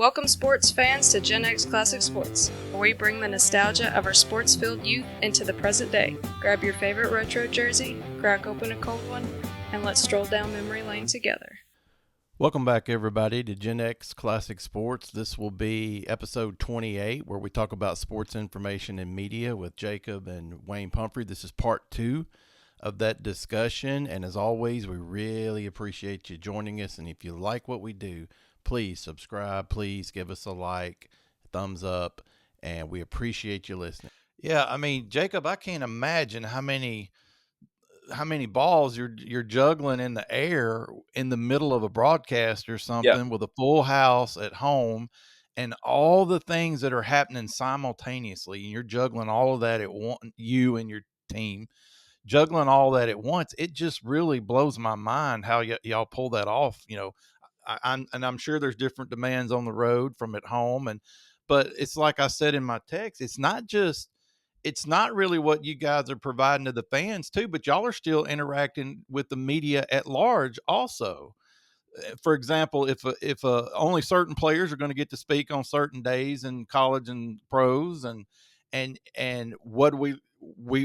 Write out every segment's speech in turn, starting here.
Welcome sports fans to GenX Classic Sports, where we bring the nostalgia of our sports-filled youth into the present day. Grab your favorite retro jersey, crack open a cold one, and let's stroll down memory lane together. Welcome back, everybody, to GenX Classic Sports. This will be episode 28, where we talk about sports information and media with Jacob and Wayne Pumphrey. This is part 2 of that discussion, and as always, we really appreciate you joining us. And if you like what we do, please subscribe, please give us a like, thumbs up, and we appreciate you listening. Yeah, I mean, Jacob, I can't imagine how many balls you're juggling in the air in the middle of a broadcast or something with a full house at home and all the things that are happening simultaneously, and you're juggling all of that at once, you and your team juggling all that at once. It just really blows my mind how y'all pull that off. I'm sure there's different demands on the road from at home, but it's like I said in my text, it's not really what you guys are providing to the fans too, but y'all are still interacting with the media at large also. For example, if only certain players are going to get to speak on certain days in college and pros, and what we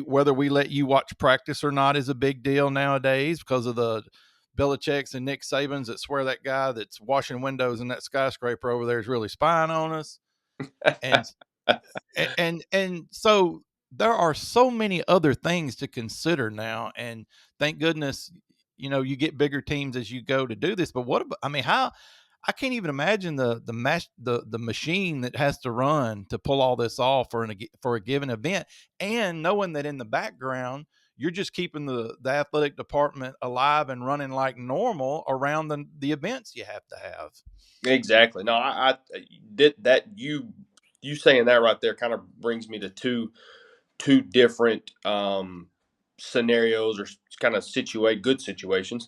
whether we let you watch practice or not is a big deal nowadays because of the Belichick's and Nick Saban's that swear that guy that's washing windows in that skyscraper over there is really spying on us. And so there are so many other things to consider now, and thank goodness you get bigger teams as you go to do this. But what about, I mean, how I can't even imagine the machine that has to run to pull all this off for a given event, and knowing that in the background you're just keeping the athletic department alive and running like normal around the events you have to have. Exactly. No, I did that. You saying that right there kind of brings me to two different scenarios or kind of good situations,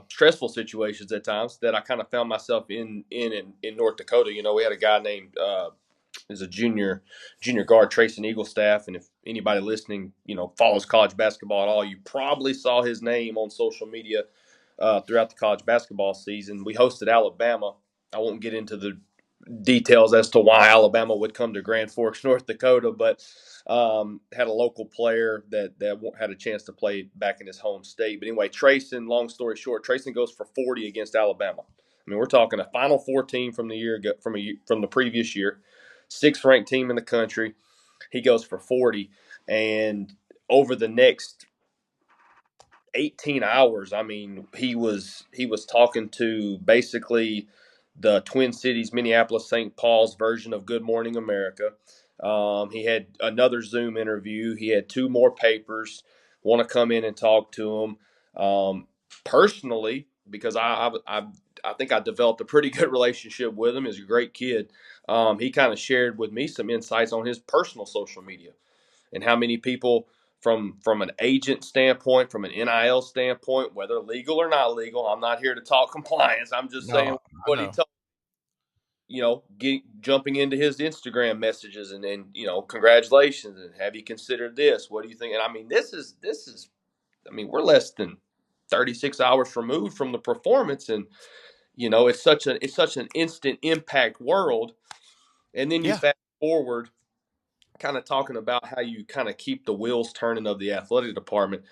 stressful situations at times that I kind of found myself in North Dakota. You know, we had a guy named is a junior guard, Trayson Eaglestaff, and if anybody listening, follows college basketball at all, you probably saw his name on social media throughout the college basketball season. We hosted Alabama. I won't get into the details as to why Alabama would come to Grand Forks, North Dakota, but had a local player that had a chance to play back in his home state. But anyway, Trayson, long story short, Trayson goes for 40 against Alabama. I mean, we're talking a Final Four team from the year from the previous year, 6th ranked team in the country. He goes for 40, and over the next 18 hours, I mean, he was talking to basically the Twin Cities, Minneapolis, St. Paul's version of Good Morning America. He had another Zoom interview. He had 2 more papers want to come in and talk to him. Personally, because I think I developed a pretty good relationship with him. He's a great kid. He kind of shared with me some insights on his personal social media and how many people from an agent standpoint, from an NIL standpoint, whether legal or not legal. I'm not here to talk compliance. I'm just saying No, I what he know. told. Jumping into his Instagram messages and then, congratulations and have you considered this? What do you think? And I mean, this is. I mean, we're less than 36 hours removed from the performance, and it's such an instant impact world. And then you Yeah. fast forward, kind of talking about how you kind of keep the wheels turning of the athletic department,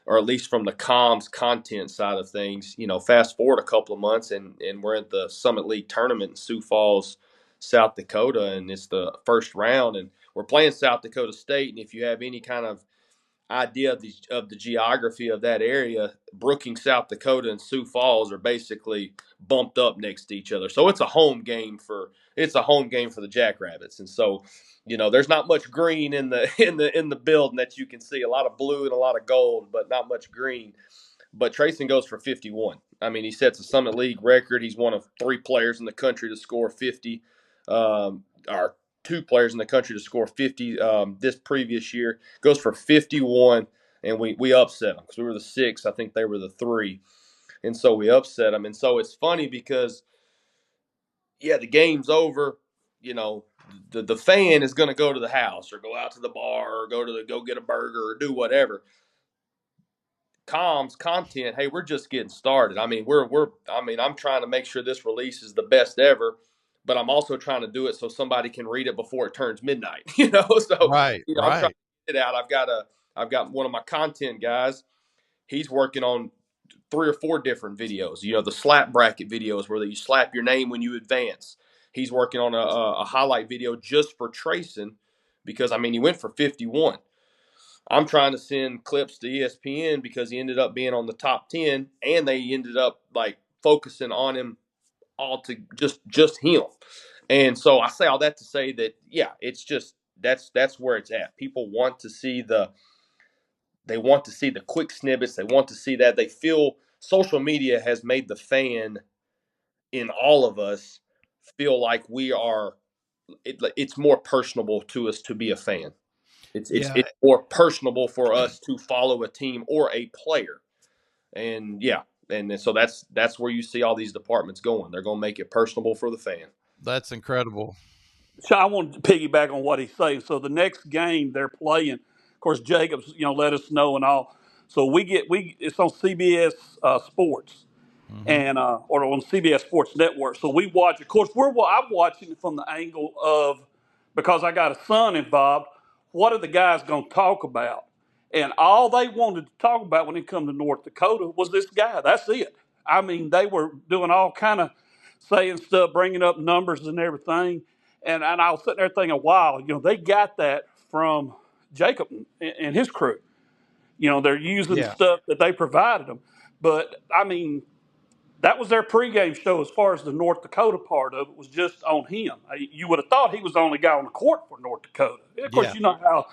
or at least from the comms content side of things. Fast forward a couple of months, and we're at the Summit League tournament in Sioux Falls, South Dakota, and it's the first round, and we're playing South Dakota State. And if you have any kind of idea of the geography of that area, Brookings, South Dakota, and Sioux Falls are basically bumped up next to each other. So it's a home game for the Jackrabbits. And so, there's not much green in the in the building that you can see. A lot of blue and a lot of gold, but not much green. But Trayson goes for 51. I mean, he sets a Summit League record. He's one of 3 players in the country to score 50. Or 2 players in the country to score 50 this previous year. Goes for 51, and we upset them because we were the 6. I think they were the 3, and so we upset them. And so it's funny because, yeah, the game's over. The fan is going to go to the house or go out to the bar or go get a burger or do whatever. Comms content, hey, we're just getting started. I mean, I'm trying to make sure this release is the best ever. but I'm also trying to do it so somebody can read it before it turns midnight. So Right, I'm trying right. to get it out. I've got one of my content guys. He's working on 3 or 4 different videos. The slap bracket videos where you slap your name when you advance. He's working on a highlight video just for tracing because he went for 51. I'm trying to send clips to ESPN because he ended up being on the top 10, and they ended up like focusing on him all to just him. And so I say all that to say that it's just that's where it's at. People want to see the quick snippets. They want to see that. They feel social media has made the fan in all of us feel like it's more personable to us to be a fan. Yeah, It's more personable for us to follow a team or a player. And so that's where you see all these departments going. They're going to make it personable for the fan. that's incredible. So I want to piggyback on what he's saying. So the next game they're playing, of course, Jacob's let us know and all. So it's on CBS Sports Hmm. and or on CBS Sports Network. So we watch. Of course, I'm watching it from the angle of because I got a son involved. What are the guys going to talk about? And all they wanted to talk about when it come to North Dakota was this guy. That's it. I mean, they were doing all kind of saying stuff, bringing up numbers and everything. And I was sitting there thinking, wow, they got that from Jacob and his crew. They're using Yeah, stuff that they provided them. But I mean, that was their pregame show as far as the North Dakota part of it was just on him. You would have thought he was the only guy on the court for North Dakota. Of course, yeah, you know how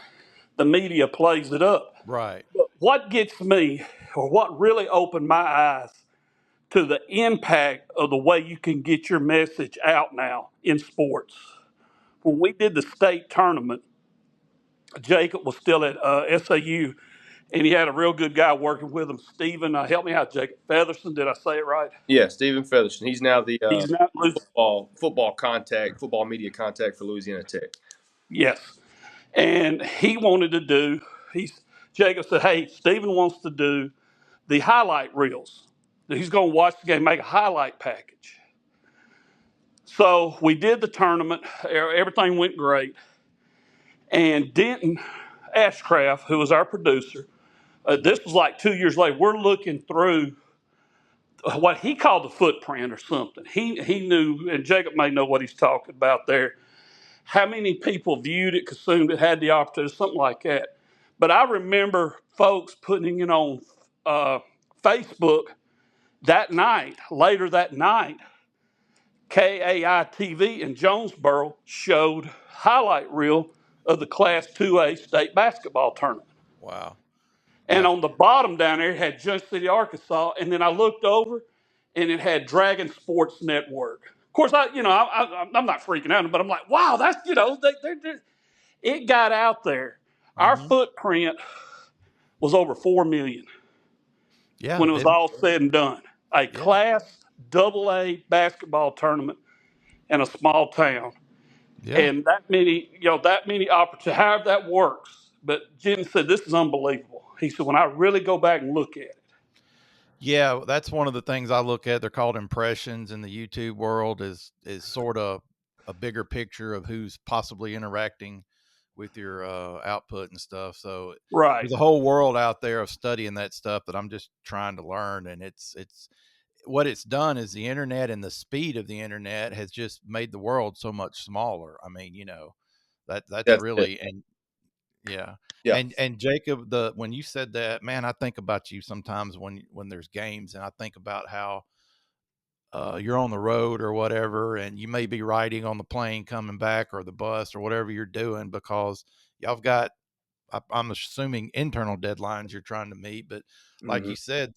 the media plays it up. right. But what gets me, or what really opened my eyes to the impact of the way you can get your message out now in sports. When we did the state tournament, Jacob was still at SAU, and he had a real good guy working with him, Stephen. Help me out, Jacob Featherson. Did I say it right? Yeah, Stephen Featherston. He's now the He's not loose. football media contact for Louisiana Tech. Yes. And he wanted to do, he's Jacob said, hey, Stephen wants to do the highlight reels. He's going to watch the game, make a highlight package. So we did the tournament. Everything went great. And Denton Ashcraft, who was our producer, this was like 2 years later. We're looking through what he called the footprint or something. He knew, and Jacob may know what he's talking about there. How many people viewed it, consumed it, had the opportunity, something like that. But I remember folks putting it on Facebook that night. Later that night, KAI TV in Jonesboro showed highlight reel of the Class 2A state basketball tournament. Wow. And Yeah. on the bottom down there, it had Junction City, Arkansas. And then I looked over, and it had Dragon Sports Network. Of course, I'm not freaking out, but I'm like, wow, that's it got out there. Our Hmm. footprint was over 4 million Yeah. when it was all said and done. A Yeah. Class AA basketball tournament in a small town, Yeah. and that many opportunities. However that works. But Jim said this is unbelievable. He said when I really go back and look at it. Yeah, that's one of the things I look at. They're called impressions in the YouTube world is sort of a bigger picture of who's possibly interacting with your output and stuff. So Right. there's a whole world out there of studying that stuff that I'm just trying to learn. And it's what it's done is the internet and the speed of the internet has just made the world so much smaller. I mean, that's That's it. really, and yeah. Yeah. And Jacob, when you said that, man, I think about you sometimes when there's games, and I think about how you're on the road or whatever, and you may be riding on the plane coming back or the bus or whatever you're doing because y'all have got, I'm assuming, internal deadlines you're trying to meet. But like Mm-hmm. you said,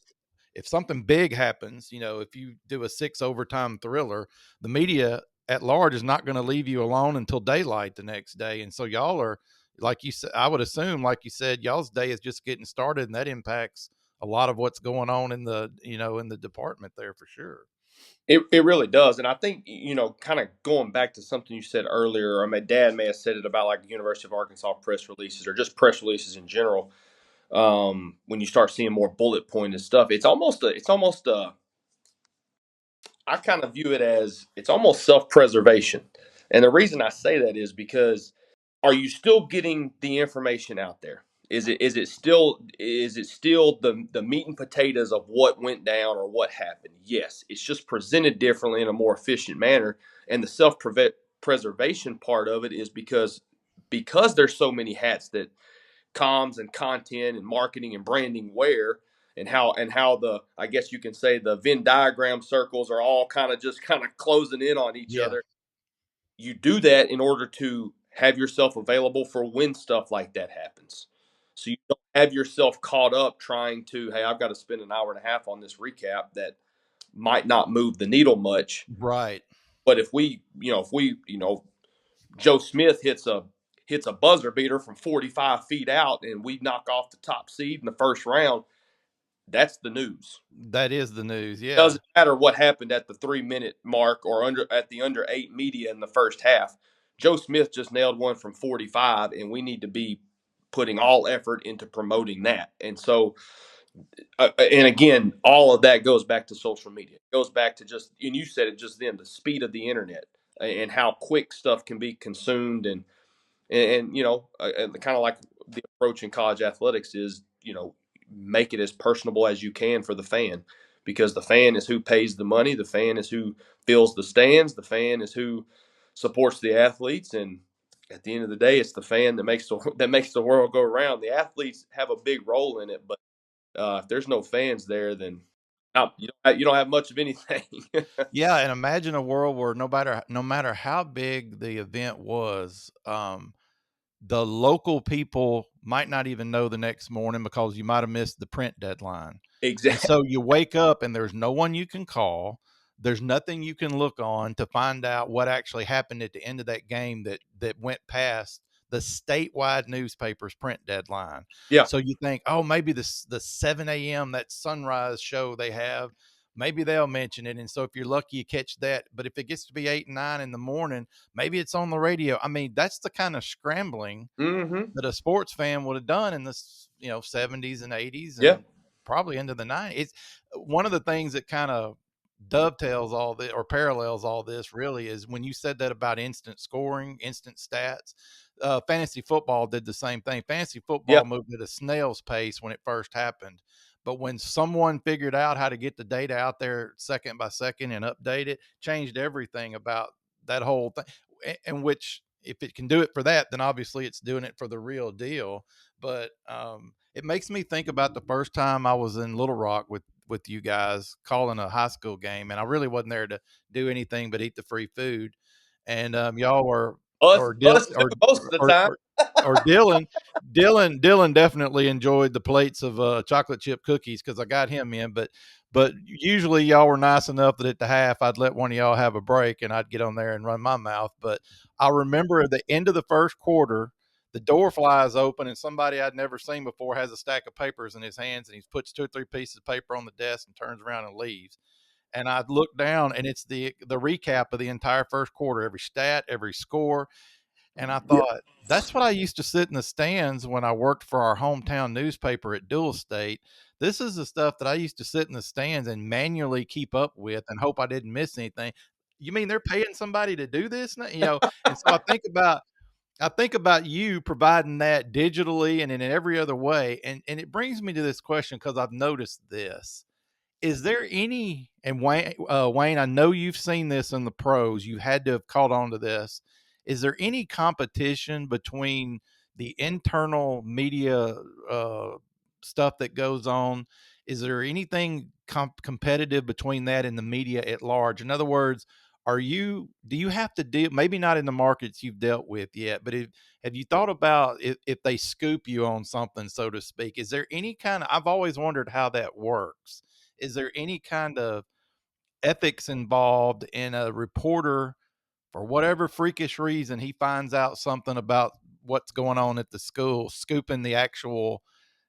if something big happens, if you do a 6 overtime thriller, the media at large is not going to leave you alone until daylight the next day. And so y'all are, like you said, I would assume, like you said, y'all's day is just getting started, and that impacts a lot of what's going on in the department there for sure. It really does. And I think, kind of going back to something you said earlier, or my dad may have said it about like the University of Arkansas press releases or just press releases in general. When you start seeing more bullet pointed stuff, it's almost a I kind of view it as it's almost self-preservation. And the reason I say that is because are you still getting the information out there? Is it still the meat and potatoes of what went down or what happened? Yes, it's just presented differently in a more efficient manner. And the self-preservation part of it is because there's so many hats that comms and content and marketing and branding wear, and how the, I guess you can say, the Venn diagram circles are all kind of closing in on each Yeah. other. You do that in order to have yourself available for when stuff like that happens. So you don't have yourself caught up trying to, hey, I've got to spend an hour and a half on this recap that might not move the needle much. Right. But if Joe Smith hits a buzzer beater from 45 feet out and we knock off the top seed in the first round, that's the news. That is the news. It Yeah. doesn't matter what happened at the 3 minute mark or under 8 media in the first half. Joe Smith just nailed one from 45, and we need to be putting all effort into promoting that. And so, and again, all of that goes back to social media. It goes back to just, and you said it just then, the speed of the internet and how quick stuff can be consumed. And kind of like the approach in college athletics is, make it as personable as you can for the fan, because the fan is who pays the money, the fan is who fills the stands, the fan is who supports the athletes, and at the end of the day, it's the fan that makes the world go around. The athletes have a big role in it, but if there's no fans there, then you don't have much of anything. Yeah, and imagine a world where no matter how big the event was, the local people might not even know the next morning because you might have missed the print deadline. And Exactly. so you wake up and there's no one you can call. There's nothing you can look on to find out what actually happened at the end of that game that went past the statewide newspaper's print deadline. Yeah. So you think, oh, maybe the 7 a.m. that sunrise show they have, maybe they'll mention it. And so if you're lucky, you catch that. But if it gets to be 8 and 9 in the morning, maybe it's on the radio. I mean, that's the kind of scrambling Mm-hmm. that a sports fan would have done in the 70s and 80s Yeah. and probably into the 90s. It's one of the things that kind of dovetails all this or parallels all this really is when you said that about instant scoring, instant stats. Fantasy football did the same thing. Fantasy Yeah. football moved at a snail's pace when it first happened. But when someone figured out how to get the data out there second by second and update it, changed everything about that whole thing. And which, if it can do it for that, then obviously it's doing it for the real deal. But it makes me think about the first time I was in Little Rock with you guys calling a high school game, and I really wasn't there to do anything but eat the free food. And y'all were Us, or Dil us too, most of the time. or Dylan definitely enjoyed the plates of chocolate chip cookies because I got him in. But usually y'all were nice enough that at the half I'd let one of y'all have a break and I'd get on there and run my mouth. But I remember at the end of the first quarter, the door flies open and somebody I'd never seen before has a stack of papers in his hands and he puts 2 or 3 pieces of paper on the desk and turns around and leaves. And I'd look down and it's the recap of the entire first quarter, every stat, every score. And I Yeah. thought, that's what I used to sit in the stands when I worked for our hometown newspaper at Dual State. This is the stuff that I used to sit in the stands and manually keep up with and hope I didn't miss anything. You mean they're paying somebody to do this now? And so I think about you providing that digitally and in every other way. And it brings me to this question because I've noticed this. Is there any, and Wayne, I know you've seen this in the pros, you had to have caught on to this. Is there any competition between the internal media stuff that goes on? Is there anything competitive between that and the media at large? In other words, do you have to deal, maybe not in the markets you've dealt with yet, but have you thought about if they scoop you on something, so to speak? Is there any kind of, I've always wondered how that works. Is there any kind of ethics involved in a reporter, for whatever freakish reason, he finds out something about what's going on at the school, scooping the actual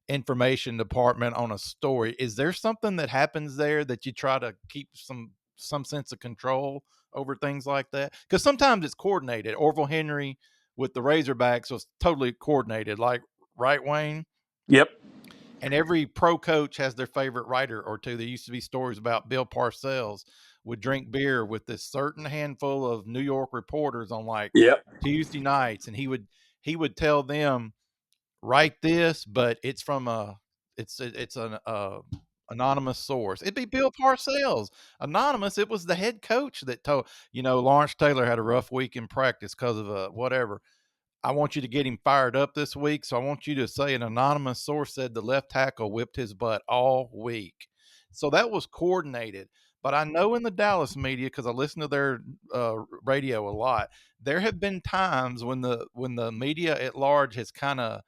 information department on a story? Is there something that happens there that you try to keep some sense of control over things like that? Because sometimes it's coordinated. Orville Henry with the Razorbacks was totally coordinated, like, right, Wayne? Yep. And every pro coach has their favorite writer or two. There used to be stories about Bill Parcells. would drink beer with this certain handful of New York reporters on like Yep. Tuesday nights, and he would tell them, write this, but it's from it's an anonymous source. It'd be Bill Parcells, anonymous. It was the head coach that told, Lawrence Taylor had a rough week in practice because of whatever. I want you to get him fired up this week, so I want you to say an anonymous source said the left tackle whipped his butt all week. So that was coordinated. But I know in the Dallas media, because I listen to their radio a lot, there have been times when the media at large has kind of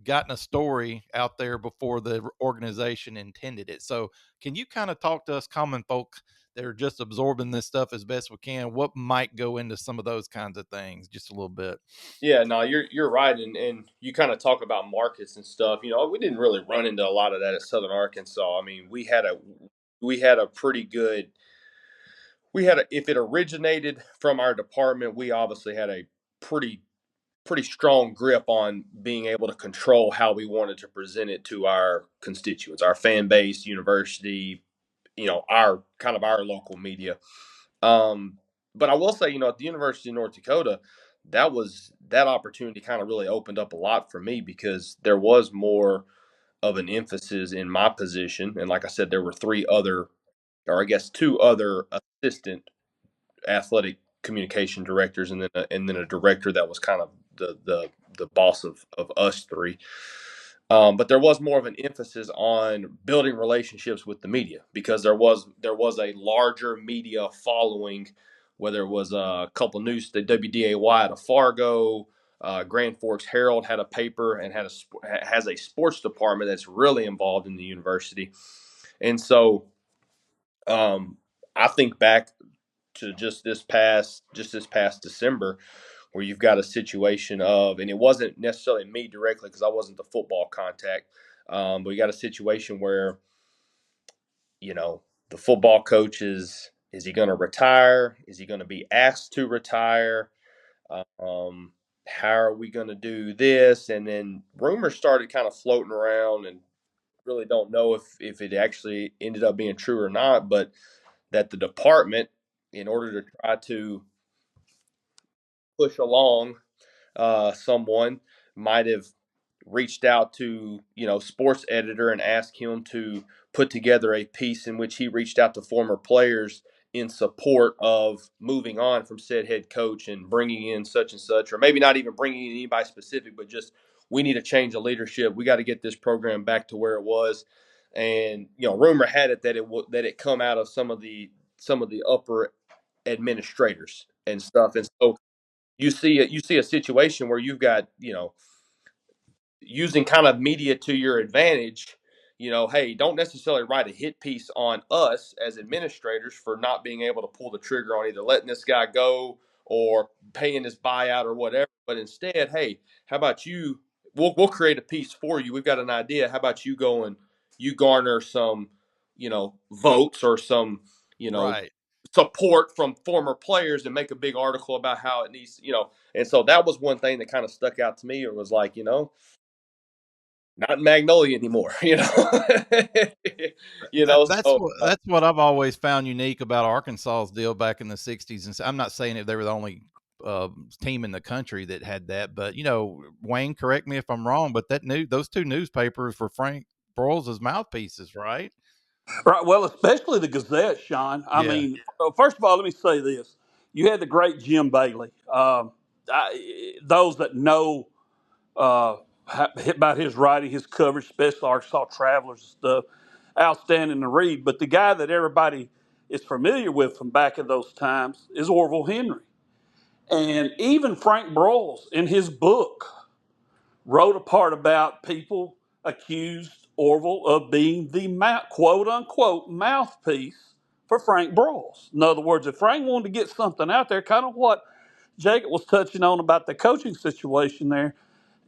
gotten a story out there before the organization intended it. So can you kind of talk to us common folk that are just absorbing this stuff as best we can? What might go into some of those kinds of things just a little bit? Yeah, no, you're right, and you kind of talk about markets and stuff. We didn't really run into a lot of that at Southern Arkansas. I mean, we had a pretty good if it originated from our department, we obviously had a pretty pretty strong grip on being able to control how we wanted to present it to our constituents, our fan base, university, our local media. But I will say, at the University of North Dakota, that opportunity kind of really opened up a lot for me because there was more of an emphasis in my position, and like I said, there were three other, or I guess two other assistant athletic communication directors, and then a director that was kind of the boss of us three. But there was more of an emphasis on building relationships with the media because there was a larger media following, whether it was a couple news, the WDAY out of Fargo, Grand Forks Herald had a paper and has a sports department that's really involved in the university, and so I think back to just this past December, where you've got a situation of, and it wasn't necessarily me directly because I wasn't the football contact, but you got a situation where you know the football coach is he going to retire? Is he going to be asked to retire? Um, how are we going to do this? And then rumors started kind of floating around, and really don't know if it actually ended up being true or not, but that the department, in order to try to push along someone, might have reached out to sports editor and asked him to put together a piece in which he reached out to former players in support of moving on from said head coach and bringing in such and such, or maybe not even bringing in anybody specific, but just, we need a change of leadership, we got to get this program back to where it was. And rumor had it that it come out of some of the upper administrators and stuff. And so you see a situation where you've got, using kind of media to your advantage. Hey, don't necessarily write a hit piece on us as administrators for not being able to pull the trigger on either letting this guy go or paying his buyout or whatever, but instead, hey, how about you, we'll create a piece for you, we've got an idea, how about you go and you garner some votes or some Right. support from former players and make a big article about how it needs, and so that was one thing that kind of stuck out to me. It was like, not in Magnolia anymore, That's so what I've always found unique about Arkansas's deal back in the '60s. And I'm not saying that they were the only team in the country that had that, but Wayne, correct me if I'm wrong, but those two newspapers were Frank Broyles' mouthpieces, right? Right. Well, especially the Gazette, Sean. I Yeah. mean, first of all, let me say this: you had the great Jim Bailey. Those that know about his writing, his coverage, especially Arkansas Travelers and stuff, outstanding to read. But the guy that everybody is familiar with from back in those times is Orville Henry. And even Frank Broyles, in his book, wrote a part about people accused Orville of being the quote unquote mouthpiece for Frank Broyles. In other words, if Frank wanted to get something out there, kind of what Jacob was touching on about the coaching situation there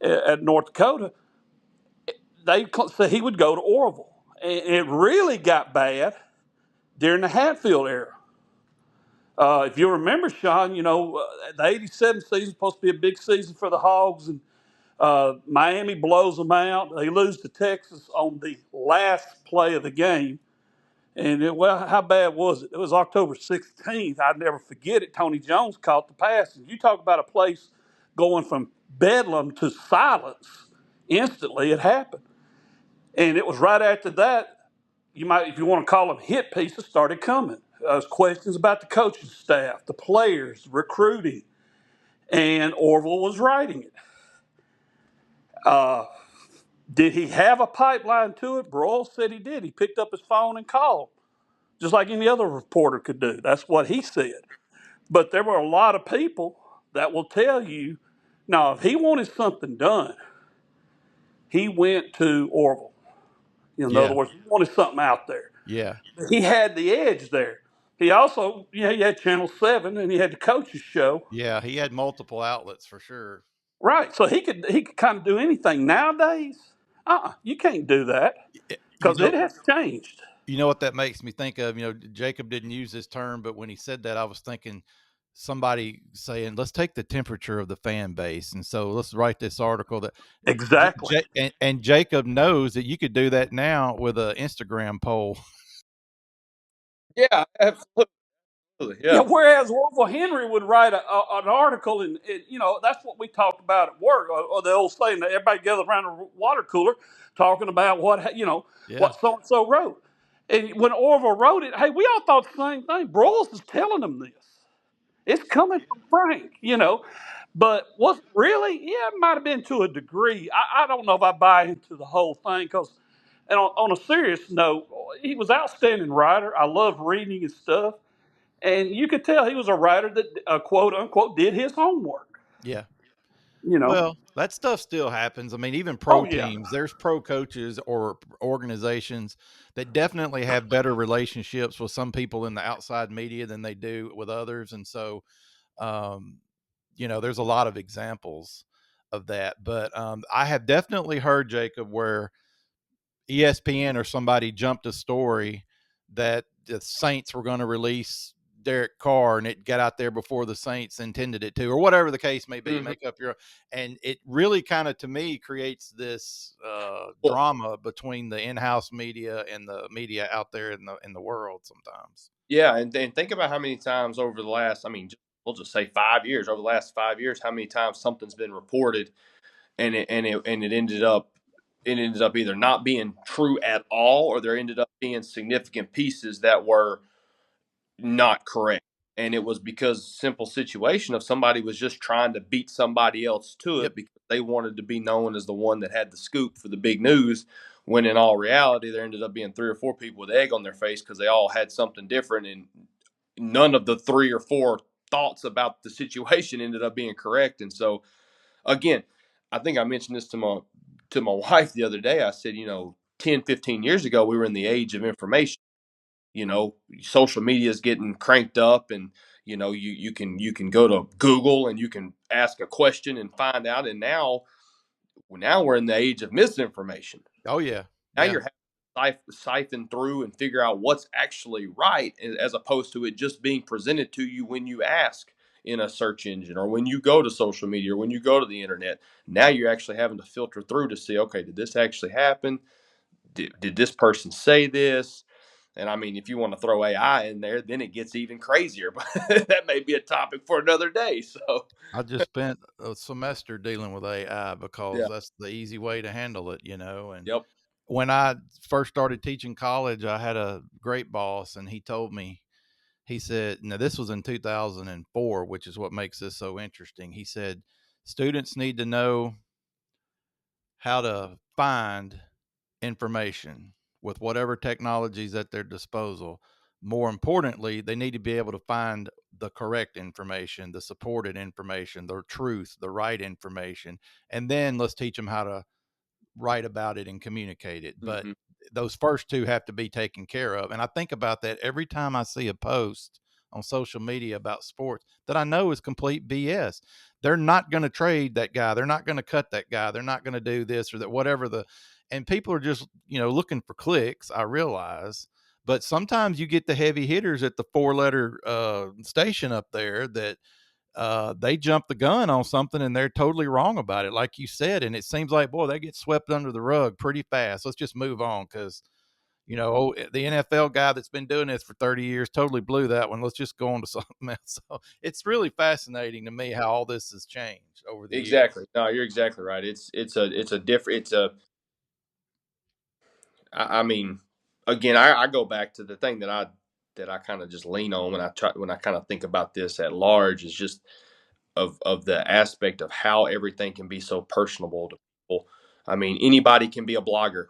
at North Dakota, they said he would go to Orville. And it really got bad during the Hatfield era. If you remember, Sean, the '87 season was supposed to be a big season for the Hogs, and Miami blows them out. They lose to Texas on the last play of the game. Well, how bad was it? It was October 16th. I'd never forget it. Tony Jones caught the pass. And you talk about a place going from bedlam to silence instantly. It happened. And it was right after that, you might, if you want to call them hit pieces, started coming. Questions about the coaching staff, the players, recruiting, and Orville was writing it. Did he have a pipeline to it? Broyles said he did. He picked up his phone and called, just like any other reporter could do. That's what he said. But there were a lot of people that will tell you, now, if he wanted something done, he went to Orville. In other Yeah. words, he wanted something out there. Yeah. He had the edge there. He also, he had Channel 7 and he had the coach's show. Yeah. He had multiple outlets for sure. Right. So he could kind of do anything. Nowadays, you can't do that You because know, it has changed. you know what that makes me think of? Jacob didn't use this term, but when he said that, I was thinking somebody saying, let's take the temperature of the fan base. And so let's write this article that Exactly. and Jacob knows that you could do that now with an Instagram poll. Yeah, absolutely. Yeah, Yeah. whereas Orville Henry would write an article, and that's what we talked about at work, or the old saying that everybody gathered around a water cooler talking about Yeah. what so and so wrote. And when Orville wrote it, hey, we all thought the same thing. Broyles is telling them this. It's coming from Frank. But was it really? Yeah, it might have been to a degree. I don't know if I buy into the whole thing because, and on a serious note, he was an outstanding writer. I loved reading his stuff. And you could tell he was a writer that, quote unquote, did his homework. Yeah. You know? Well, that stuff still happens. I mean, even pro Oh, yeah. teams, there's pro coaches or organizations that definitely have better relationships with some people in the outside media than they do with others. And so, um, there's a lot of examples of that. But I have definitely heard, Jacob, where ESPN or somebody jumped a story that the Saints were going to release Derek Carr and it got out there before the Saints intended it to, or whatever the case may be. Mm-hmm. Make up your, and it really kind of, to me, creates this Well, drama between the in-house media and the media out there in the world sometimes. yeah, and then think about how many times over the last, I mean, we'll just say 5 years, over the last 5 years, how many times something's been reported and it ended up either not being true at all, or there ended up being significant pieces that were not correct. And it was because simple situation of somebody was just trying to beat somebody else to it Yep. because they wanted to be known as the one that had the scoop for the big news. When in all reality, there ended up being 3 or 4 people with egg on their face because they all had something different, and none of the 3 or 4 thoughts about the situation ended up being correct. And so, again, I think I mentioned this to my wife the other day. I said, 10, 15 years ago, we were in the age of information. Social media is getting cranked up, and you can go to Google and you can ask a question and find out. And now we're in the age of misinformation. Oh yeah. Now Yeah. you're having to siphon through and figure out what's actually right, as opposed to it just being presented to you when you ask in a search engine, or when you go to social media, or when you go to the internet. Now you're actually having to filter through to see, okay, did this actually happen? Did this person say this? And I mean, if you want to throw AI in there, then it gets even crazier. But that may be a topic for another day. So, I just spent a semester dealing with AI because yeah, that's the easy way to handle it, and yep. when I first started teaching college, I had a great boss, and he told me, he said, now this was in 2004, which is what makes this so interesting. He said, students need to know how to find information with whatever technologies at their disposal. More importantly, they need to be able to find the correct information, the supported information, the truth, the right information. And then let's teach them how to write about it and communicate it. But Hmm. those first two have to be taken care of. And I think about that every time I see a post on social media about sports that I know is complete BS. They're not going to trade that guy. They're not going to cut that guy. They're not going to do this or that, whatever and people are just, looking for clicks. I realize, but sometimes you get the heavy hitters at the 4-letter station up there that they jump the gun on something and they're totally wrong about it, like you said. And it seems like, boy, they get swept under the rug pretty fast. Let's just move on because, the NFL guy that's been doing this for 30 years totally blew that one. Let's just go on to something else. So it's really fascinating to me how all this has changed over the Exactly. years. No, you're exactly right. It's a different. I mean, again, I go back to the thing that I kind of just lean on when I kind of think about this at large is just of the aspect of how everything can be so personable to people. I mean, anybody can be a blogger.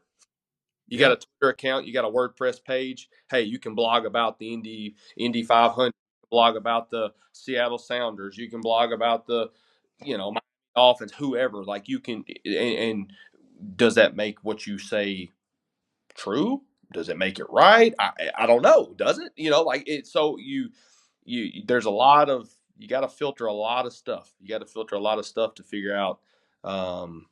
You got Yeah. a Twitter account, you got a WordPress page. Hey, you can blog about the Indy 500, blog about the Seattle Sounders. You can blog about the, Miami Dolphins, whoever. Like you can, and does that make what you say true? Does it make it right? I don't know. Does it? Like it. So there's a lot of you got to filter a lot of stuff. You got to filter a lot of stuff to figure out. Um,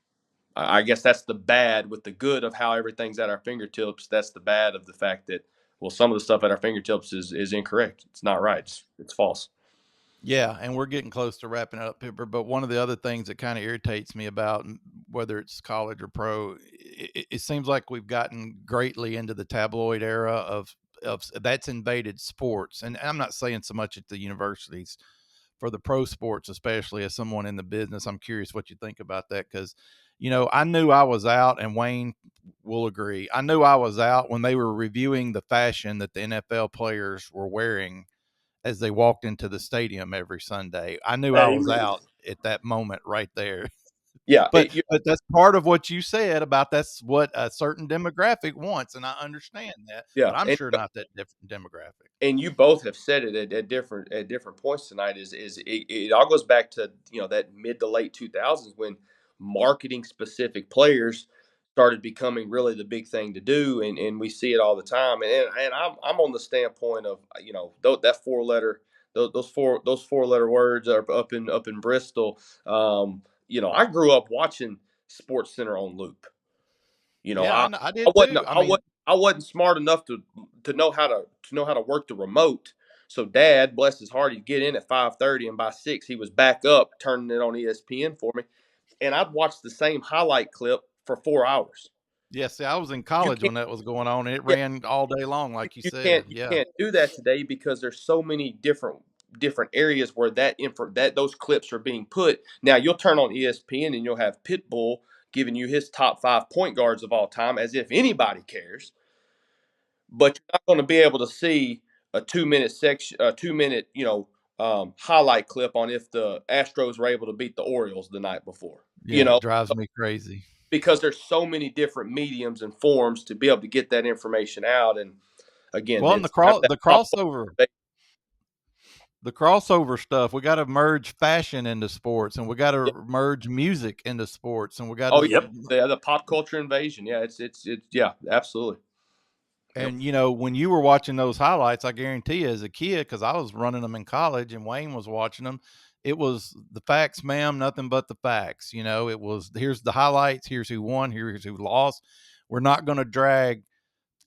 I guess that's the bad with the good of how everything's at our fingertips. That's the bad of the fact that some of the stuff at our fingertips is incorrect. It's not right. It's false. Yeah, and we're getting close to wrapping it up, Pipper. But one of the other things that kind of irritates me about whether it's college or pro, it seems like we've gotten greatly into the tabloid era of that's invaded sports. And I'm not saying so much at the universities, for the pro sports, especially as someone in the business. I'm curious what you think about that because, I knew I was out, and Wayne will agree. I knew I was out when they were reviewing the fashion that the NFL players were wearing as they walked into the stadium every Sunday. I knew I was Amen. out at that moment right there. Yeah, But that's part of what you said about that's what a certain demographic wants, and I understand that. yeah, But I'm sure not that different demographic. and you both have said it at different points tonight. It all goes back to that mid to late 2000s when marketing specific players started becoming really the big thing to do, and we see it all the time. And I'm on the standpoint of that four letter those four letter words are up in Bristol. I grew up watching Sports Center on loop. Yeah, I I I did wasn't too. I I mean, wasn't I wasn't smart enough to know how to work the remote. So Dad, bless his heart, he'd get in at 5:30, and by 6 he was back up turning it on ESPN for me, and I'd watch the same highlight clip for 4 hours. yeah. See, I was in You college can't when that was going on, and it yeah, ran all day long, like you you said. can't you Yeah, can't do that today because there's so many different areas where that those clips are being put. Now you'll turn on ESPN and you'll have Pitbull giving you his top 5 point guards of all time as if anybody cares, but you're not going to be able to see a 2 minute section, a 2 minute, highlight clip on if the Astros were able to beat the Orioles the night before. yeah. It drives me crazy. Because there's so many different mediums and forms to be able to get that information out. And again, Well, and it's kind of that pop crossover culture. the crossover stuff, we got to merge fashion into sports, and we got Yeah. to merge music into sports, and we got Oh to. yeah, Yep. the pop culture invasion. Yeah, it's yeah, absolutely. Yep. And when you were watching those highlights, I guarantee you, as a kid, because I was running them in college, and Wayne was watching them, it was the facts, ma'am, nothing but the facts. It was here's the highlights, here's who won, here's who lost. We're not going to drag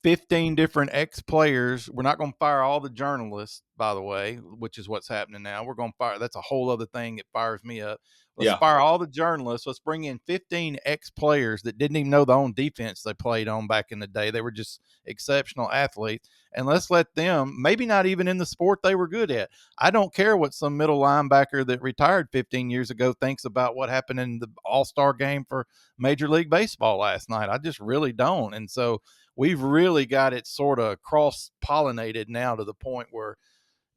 15 different ex players. We're not going to fire all the journalists, by the way, which is what's happening now. We're going to fire. That's a whole other thing that fires me up. Let's Yeah. fire all the journalists. Let's bring in 15 ex players that didn't even know the own defense they played on back in the day. They were just exceptional athletes. And let's let them, maybe not even in the sport they were good at. I don't care what some middle linebacker that retired 15 years ago thinks about what happened in the All-Star game for Major League Baseball last night. I just really don't. And so we've really got it sort of cross-pollinated now to the point where,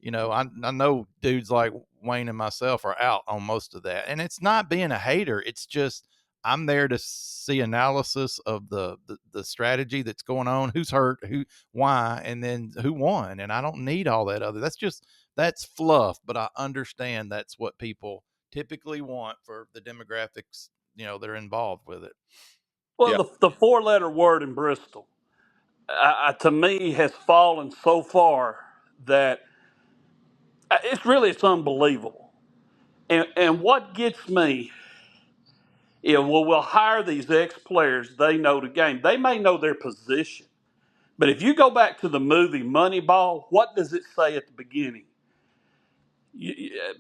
I know dudes like Wayne and myself are out on most of that. And it's not being a hater. It's just I'm there to see analysis of the strategy that's going on, who's hurt, why, and then who won. And I don't need all that other. That's fluff, but I understand that's what people typically want for the demographics, that are involved with it. Well, Yeah. the four-letter word in Bristol, to me, has fallen so far that it's unbelievable. And what gets me is, well, we'll hire these ex-players. They know the game. They may know their position. But if you go back to the movie Moneyball, what does it say at the beginning?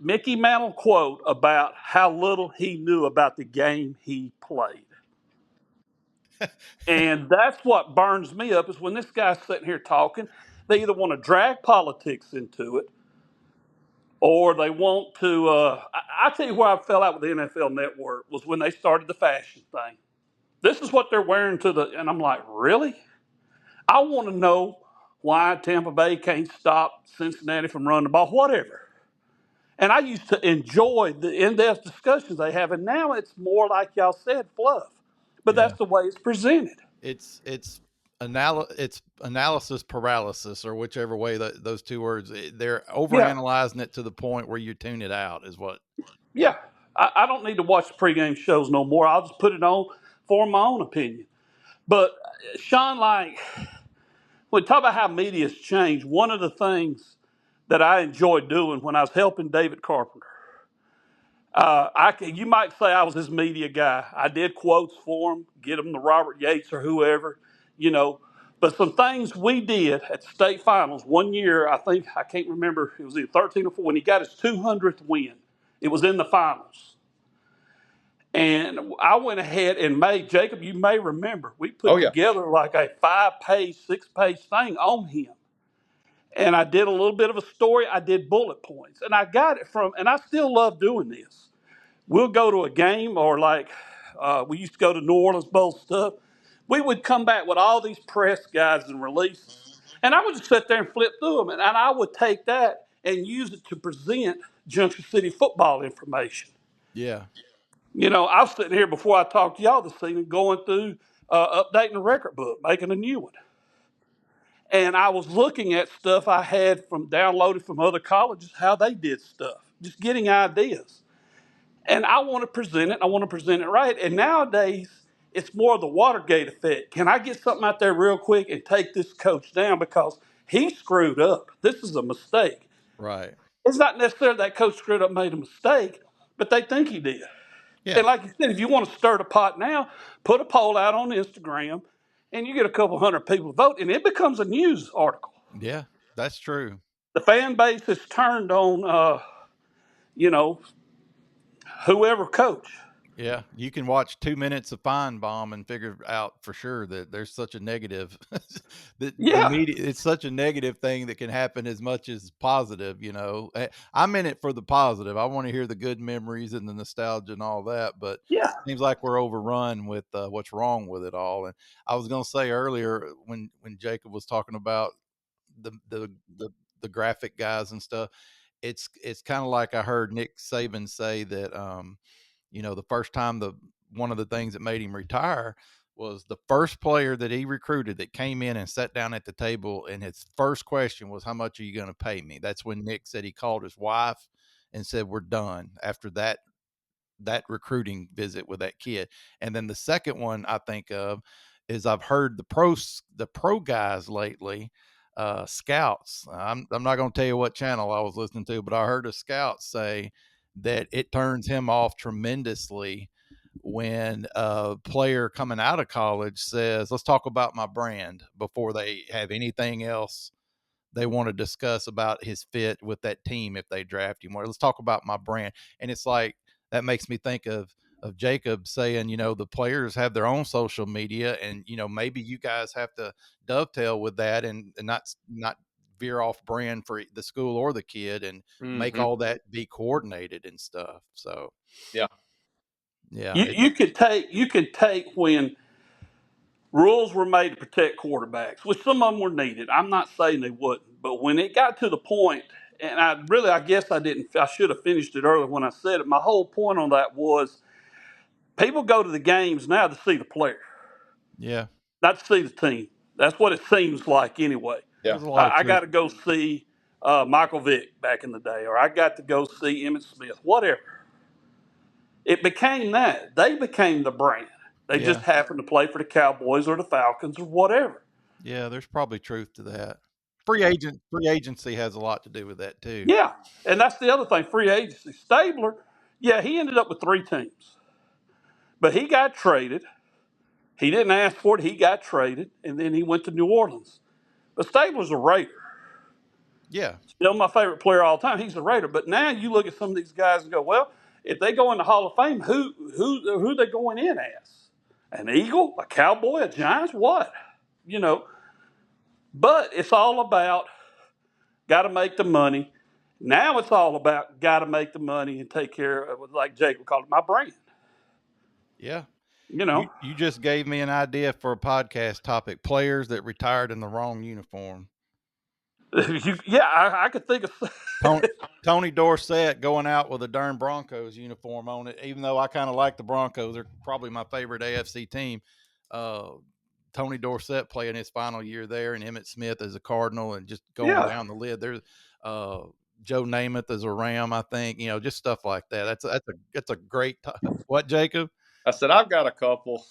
Mickey Mantle quote about how little he knew about the game he played. And that's what burns me up is when this guy's sitting here talking, they either want to drag politics into it or they want to. I tell you where I fell out with the NFL Network was when they started the fashion thing. This is what they're wearing and I'm like, really? I want to know why Tampa Bay can't stop Cincinnati from running the ball, whatever. And I used to enjoy the in-depth discussions they have, and now it's more like y'all said, fluff. But Yeah. that's the way it's presented. It's it's analysis paralysis, or whichever way those two words. They're Yeah, overanalyzing it to the point where you tune it out. Is what. yeah. I don't need to watch the pregame shows no more. I'll just put it on for my own opinion. But Sean, like, when we talk about how media's changed, one of the things that I enjoyed doing when I was helping David Carpenter, you might say I was his media guy. I did quotes for him, get him to Robert Yates or whoever, you know. But some things we did at the state finals one year, I can't remember, it was either 13 or 14, when he got his 200th win. It was in the finals. And I went ahead and made, Jacob, you may remember, we Oh put yeah. together like a 5-page, 6-page thing on him. And I did a little bit of a story. I did bullet points. And I got it from, and I still love doing this. We'll go to a game or like we used to go to New Orleans Bowl stuff. We would come back with all these press guides and releases. And I would just sit there and flip through them. And I would take that and use it to present Junction City football information. Yeah. You know, I was sitting here before I talked to y'all this evening going through updating the record book, making a new one. And I was looking at stuff I had from downloaded from other colleges, how they did stuff, just getting ideas. And I want to present it. I want to present it right. And nowadays, it's more of the Watergate effect. Can I get something out there real quick and take this coach down because he screwed up? This is a mistake. Right. It's not necessarily that coach screwed up, made a mistake, but they think he did. Yeah. And like you said, if you want to stir the pot now, put a poll out on Instagram, and you get a couple hundred people to vote, and it becomes a news article. Yeah. That's true. The fan base has turned on, you know, whoever coach. Yeah, you can watch 2 minutes of Feinbaum and figure out for sure that there's such a negative that the Yeah, media, it's such a negative thing that can happen as much as positive, you know. I'm in it for the positive. I want to hear the good memories and the nostalgia and all that, but yeah, seems like we're overrun with what's wrong with it all. And I was going to say earlier when Jacob was talking about the the the the graphic guys and stuff, it's kind of like I heard Nick Saban say that the first time one of the things that made him retire was the first player that he recruited that came in and sat down at the table, and his first question was, how much are you going to pay me? That's when Nick said he called his wife and said, we're done after that recruiting visit with that kid. And then the second one I think of is I've heard the pro guys lately, scouts. I'm not going to tell you what channel I was listening to, but I heard a scout say that it turns him off tremendously when a player coming out of college says, let's talk about my brand before they have anything else they want to discuss about his fit with that team if they draft him. Or let's talk about my brand. And it's like that makes me think of Jacob saying, the players have their own social media, and maybe you guys have to dovetail with that and not veer off brand for the school or the kid, and make Mm-hmm. all that be coordinated and stuff. So Yeah. yeah, you could take when rules were made to protect quarterbacks, which some of them were needed. I'm not saying they wouldn't, but when it got to the point, and I guess I should have finished it earlier when I said it. My whole point on that was people go to the games now to see the player, yeah, not to see the team. That's what it seems like anyway. Yeah. there's a lot of I truth. got to go see Michael Vick back in the day, or I got to go see Emmitt Smith, whatever. It became that. They became the brand. They just Yeah, happened to play for the Cowboys or the Falcons or whatever. yeah, there's probably truth to that. Free agency has a lot to do with that too. Yeah, and that's the other thing, free agency. Stabler, yeah, he ended up with 3 teams, but he got traded. He didn't ask for it. He got traded, and then he went to New Orleans. But Stabler's a Raider. Yeah, Still my favorite player all the time. He's a Raider. But now you look at some of these guys and go, well, if they go in the Hall of Fame, who are they going in as? An Eagle, a Cowboy, a Giants, what? You know, but it's all about got to make the money. Now it's all about got to make the money and take care of, like Jacob called it, my brand. Yeah. You know, You just gave me an idea for a podcast topic: players that retired in the wrong uniform. I could think of. Tony Dorsett going out with a darn Broncos uniform on it, even though I kind of like the Broncos. They're probably my favorite AFC team. Tony Dorsett playing his final year there, and Emmitt Smith as a Cardinal, and just going Yeah. down the lid. There's Joe Namath as a Ram, I think. Just stuff like that. That's a great. What, Jacob? I said I've got a couple.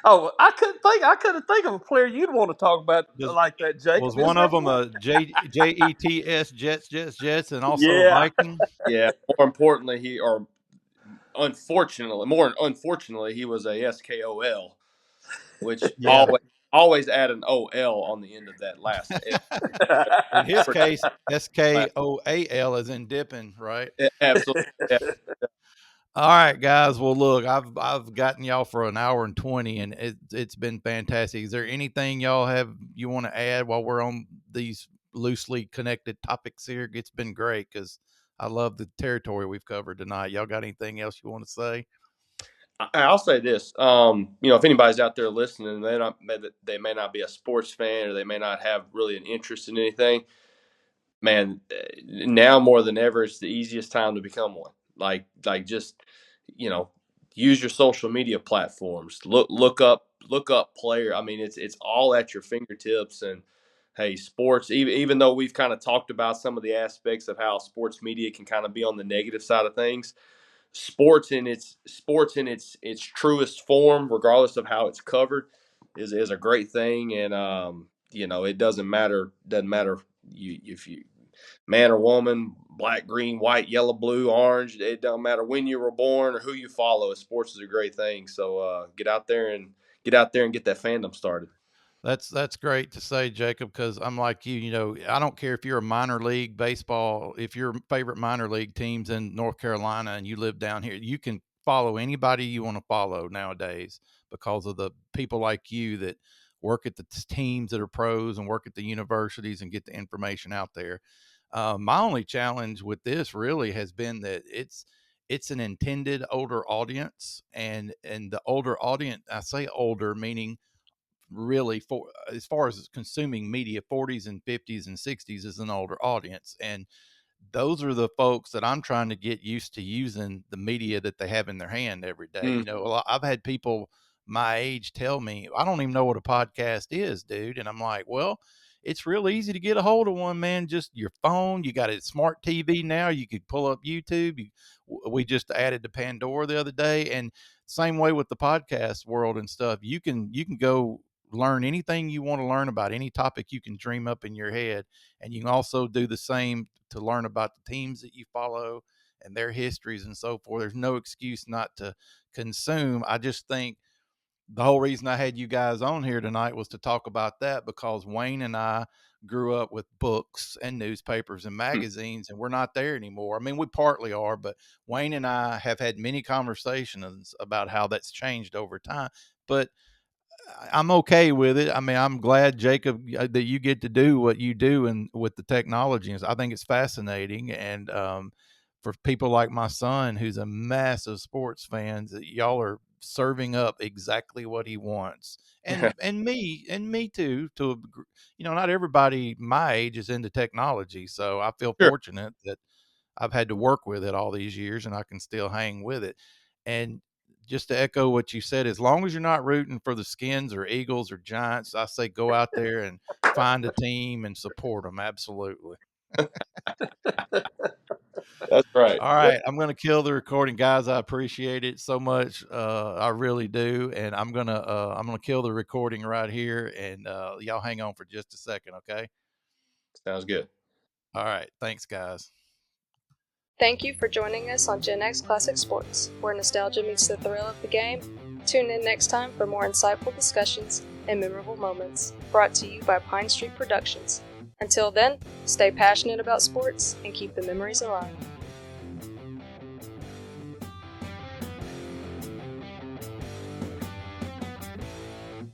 Oh, I couldn't think of a player you'd want to talk about like that, Jacob. Was one of them a Jets, Jets, and also a Yeah. Viking? Yeah. More unfortunately, he was a SKOL, which Yeah. always add an OL on the end of that last L. In his case, SKOAL is in dipping, right? Absolutely. Yeah. All right, guys. Well, look, I've gotten y'all for an hour and 20, and it's been fantastic. Is there anything y'all you want to add while we're on these loosely connected topics here? It's been great because I love the territory we've covered tonight. Y'all got anything else you want to say? I'll say this. If anybody's out there listening, they may not be a sports fan, or they may not have really an interest in anything. Man, now more than ever, it's the easiest time to become one. Just use your social media platforms. Look up player. I mean, it's all at your fingertips. And hey, sports. Even though we've kind of talked about some of the aspects of how sports media can kind of be on the negative side of things, sports in its truest form, regardless of how it's covered, is a great thing. And it doesn't matter if you man or woman, black, green, white, yellow, blue, orange. It don't matter when you were born or who you follow. Sports is a great thing. So get out there and get that fandom started. That's great to say, Jacob, because I'm like you. I don't care if you're a minor league baseball, if your favorite minor league team's in North Carolina and you live down here, you can follow anybody you want to follow nowadays because of the people like you that work at the teams that are pros and work at the universities and get the information out there. My only challenge with this really has been that it's an intended older audience, and the older audience, I say older meaning really, for as far as consuming media, 40s and 50s and 60s is an older audience, and those are the folks that I'm trying to get used to using the media that they have in their hand every day. I've had people my age tell me, I don't even know what a podcast is, dude. And I'm like, well, it's real easy to get a hold of one, man. Just your phone. You got a smart TV now. You could pull up YouTube. We just added to Pandora the other day, and same way with the podcast world and stuff. You can go learn anything you want to learn about any topic you can dream up in your head, and you can also do the same to learn about the teams that you follow and their histories and so forth. There's no excuse not to consume. I just think the whole reason I had you guys on here tonight was to talk about that, because Wayne and I grew up with books and newspapers and magazines, and we're not there anymore. I mean, we partly are, but Wayne and I have had many conversations about how that's changed over time. But I'm okay with it. I mean, I'm glad, Jacob, that you get to do what you do and with the technology. And I think it's fascinating. And for people like my son, who's a massive sports fan, that y'all are serving up exactly what he wants. And me too. Not everybody my age is into technology, so I feel Sure. fortunate that I've had to work with it all these years and I can still hang with it. And just to echo what you said, as long as you're not rooting for the Skins or Eagles or Giants, I say go out there and find a team and support them. Absolutely. That's right. All right. I'm going to kill the recording, guys. I appreciate it so much. I really do. And I'm going to kill the recording right here, and y'all hang on for just a second. Okay. Sounds good. All right. Thanks, guys. Thank you for joining us on GenX Classic Sports, where nostalgia meets the thrill of the game. Tune in next time for more insightful discussions and memorable moments, brought to you by Pine Street Productions. Until then, stay passionate about sports and keep the memories alive.